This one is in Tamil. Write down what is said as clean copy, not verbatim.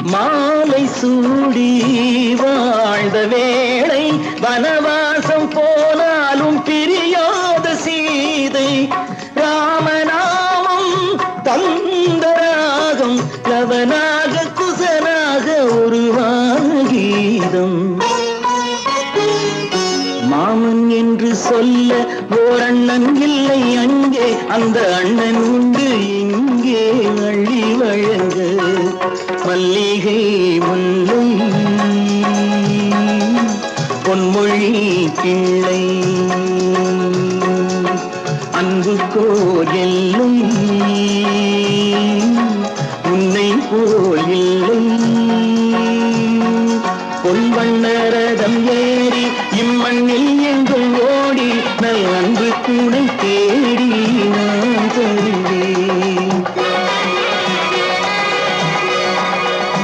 மாலை சூடி வாழ்ந்த வேளை வனவாசம் போனாலும் பிரியாத சீதை ராமநாமம் தந்தராகம் லவனாக குசனாக உருவான கீதம். மாமன் என்று சொல்ல ஓர் அண்ணன் இல்லை அங்கே, அந்த அண்ணன் உண்டு இங்கே அள்ளி வழங்க. மல்லிகை முல்லை பொன்மொழி கிள்ளை அன்பு போல் எல்லை உன்னை போல் இல்லை. பொன்வண்ணரதம்